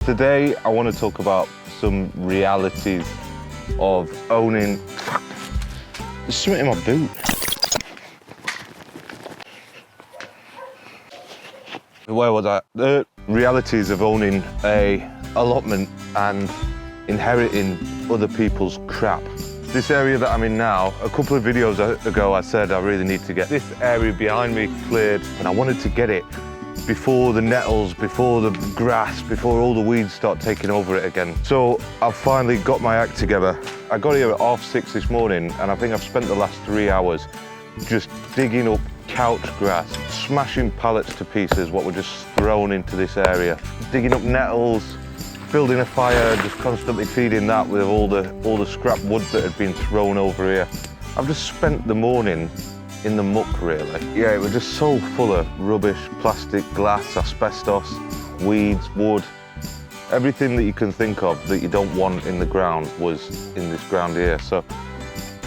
Today I want to talk about some realities of owning... Fuck, there's something in my boot. Where was I? The realities of owning a allotment and inheriting other people's crap. This area that I'm in now, a couple of videos ago I said I really need to get this area behind me cleared, and I wanted to get it before the nettles, before the grass, before all the weeds start taking over it again. So I've finally got my act together. I got here at 6:30 this morning, and I think I've spent the last 3 hours just digging up couch grass, smashing pallets to pieces, what were just thrown into this area, digging up nettles, building a fire, just constantly feeding that with all the scrap wood that had been thrown over here. I've just spent the morning in the muck, really. Yeah, it was just so full of rubbish, plastic, glass, asbestos, weeds, wood. Everything that you can think of that you don't want in the ground was in this ground here. So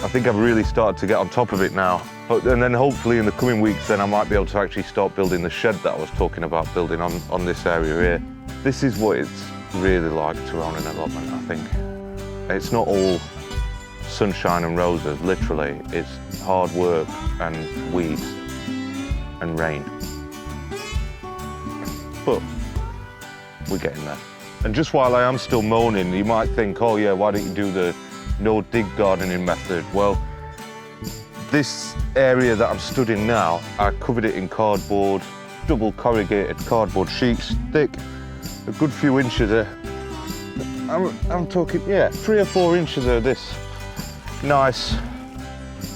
I think I've really started to get on top of it now. And then hopefully in the coming weeks, then I might be able to actually start building the shed that I was talking about building on this area here. This is what it's really like to own an allotment, I think. It's not all sunshine and roses, literally. It's hard work and weeds and rain. But we're getting there. And just while I am still moaning, you might think, oh yeah, why don't you do the no dig gardening method? Well, this area that I'm stood in now, I covered it in cardboard, double corrugated cardboard sheets, thick, a good few inches of, I'm talking, yeah, 3 or 4 inches of this nice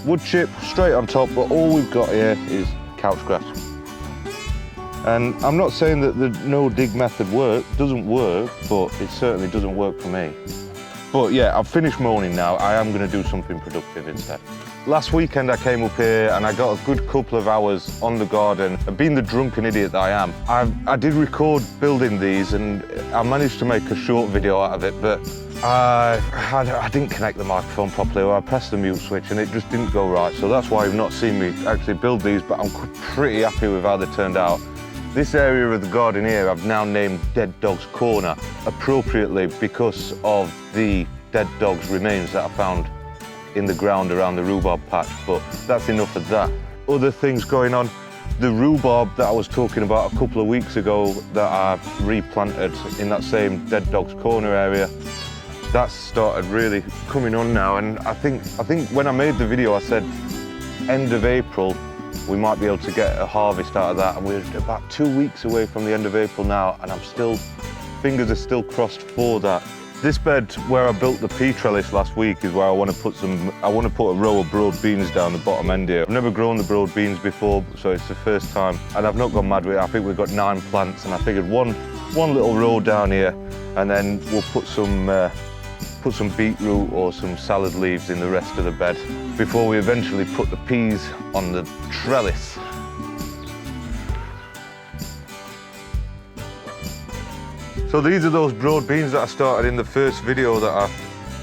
wood chip straight on top, but all we've got here is couch grass. And I'm not saying that the no dig method doesn't work, but it certainly doesn't work for me. But yeah, I've finished moaning now. I am going to do something productive instead. Last weekend I came up here and I got a good couple of hours on the garden. Being the drunken idiot that I am, I did record building these and I managed to make a short video out of it, but I didn't connect the microphone properly, or I pressed the mute switch and it just didn't go right. So that's why you've not seen me actually build these, but I'm pretty happy with how they turned out. This area of the garden here I've now named Dead Dog's Corner, appropriately because of the dead dog's remains that I found in the ground around the rhubarb patch, but that's enough of that. Other things going on, the rhubarb that I was talking about a couple of weeks ago that I replanted in that same Dead Dog's Corner area, that's started really coming on now, and I think when I made the video I said end of April we might be able to get a harvest out of that, and we're about 2 weeks away from the end of April now, and fingers are still crossed for that. This bed where I built the pea trellis last week is where I want to put a row of broad beans down the bottom end here. I've never grown the broad beans before, so it's the first time, and I've not gone mad with it. I think we've got 9 plants, and I figured one little row down here, and then we'll put some beetroot or some salad leaves in the rest of the bed before we eventually put the peas on the trellis. So these are those broad beans that I started in the first video that I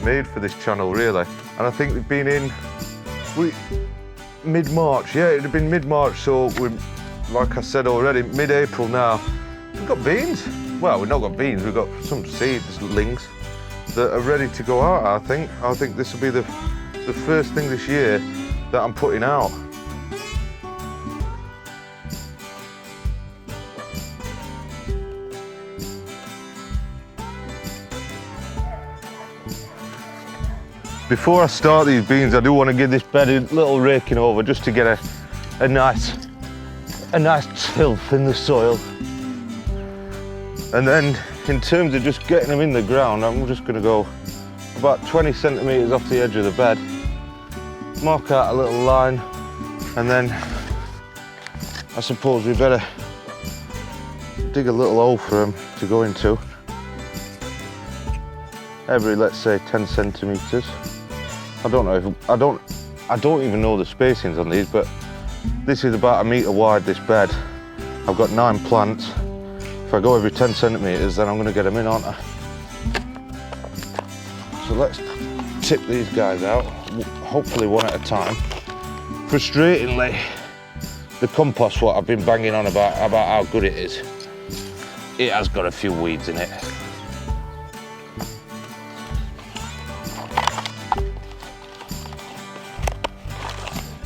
made for this channel, really. And I think they've been in mid-March. Yeah, it'd have been mid-March, so we're, like I said already, mid-April now. We've got beans. Well, we've not got beans, we've got some seedlings that are ready to go out, I think. I think this will be the first thing this year that I'm putting out. Before I start these beans, I do want to give this bed a little raking over just to get a nice tilth in the soil. And then in terms of just getting them in the ground, I'm just going to go about 20 centimetres off the edge of the bed, mark out a little line, and then I suppose we better dig a little hole for them to go into every, let's say, 10 centimetres. I don't even know the spacings on these, but this is about 1 metre wide, this bed. I've got 9 plants. If I go every 10 centimetres, then I'm going to get them in, aren't I? So let's tip these guys out, hopefully one at a time. Frustratingly, the compost, what I've been banging on about how good it is, it has got a few weeds in it.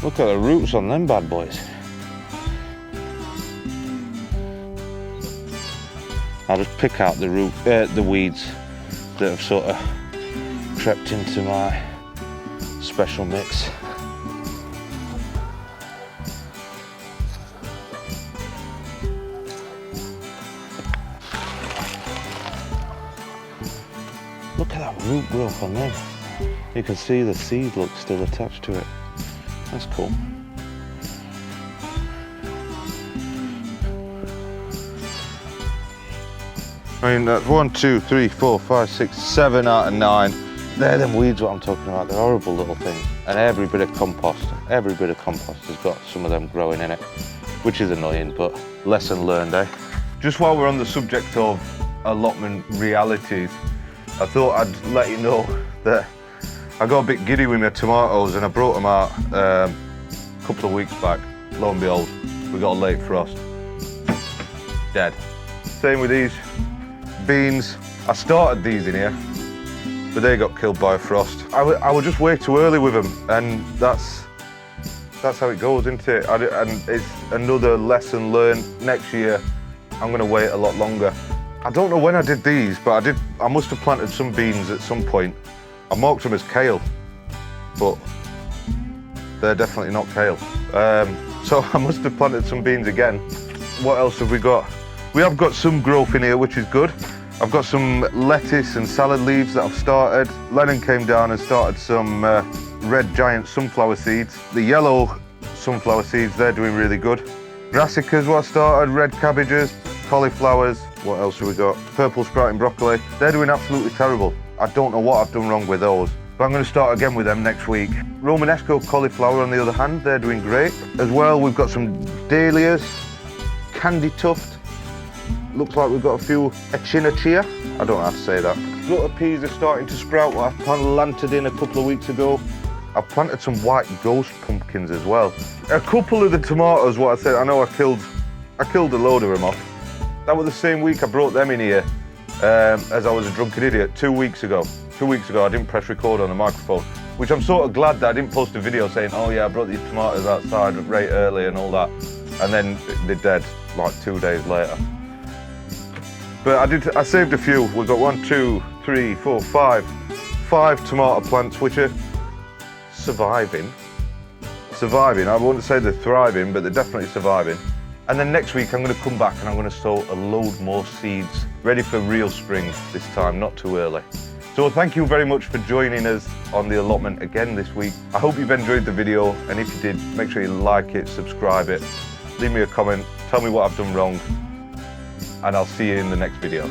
Look at the roots on them bad boys. I'll just pick out the weeds that have sort of crept into my special mix. Look at that root growth on them. You can see the seed look still attached to it. That's cool. I mean, that's 1, 2, 3, 4, 5, 6, 7 out of 9. They're them weeds what I'm talking about. They're horrible little things. And every bit of compost has got some of them growing in it, which is annoying, but lesson learned, eh? Just while we're on the subject of allotment realities, I thought I'd let you know that I got a bit giddy with my tomatoes and I brought them out a couple of weeks back. Lo and behold, we got a late frost. Dead. Same with these beans. I started these in here, but they got killed by a frost. I was just way too early with them, and that's how it goes, isn't it? And it's another lesson learned. Next year, I'm gonna wait a lot longer. I don't know when I did these, but I must have planted some beans at some point. I marked them as kale, but they're definitely not kale. So I must have planted some beans again. What else have we got? We have got some growth in here, which is good. I've got some lettuce and salad leaves that I've started. Lennon came down and started some red giant sunflower seeds. The yellow sunflower seeds, they're doing really good. Brassicas what I started, red cabbages, cauliflowers. What else have we got? Purple sprouting broccoli. They're doing absolutely terrible. I don't know what I've done wrong with those, but I'm going to start again with them next week. Romanesco cauliflower, on the other hand, they're doing great. As well, we've got some dahlias, candy tuft. Looks like we've got a few echinacea. I don't know how to say that. Butter peas are starting to sprout. I planted in a couple of weeks ago. I've planted some white ghost pumpkins as well. A couple of the tomatoes, what I said, I know I killed a load of them off. That was the same week I brought them in here as I was a drunken idiot 2 weeks ago. 2 weeks ago I didn't press record on the microphone, which I'm sort of glad that I didn't post a video saying, oh yeah, I brought these tomatoes outside right early and all that. And then they're dead like 2 days later. But I saved a few. We've got 1, 2, 3, 4, 5 tomato plants which are surviving. I wouldn't say they're thriving, but they're definitely surviving. And then next week I'm going to come back and I'm going to sow a load more seeds, ready for real spring this time, not too early. So thank you very much for joining us on the allotment again this week. I hope you've enjoyed the video, and if you did, make sure you like it, subscribe it, leave me a comment, tell me what I've done wrong, and I'll see you in the next video.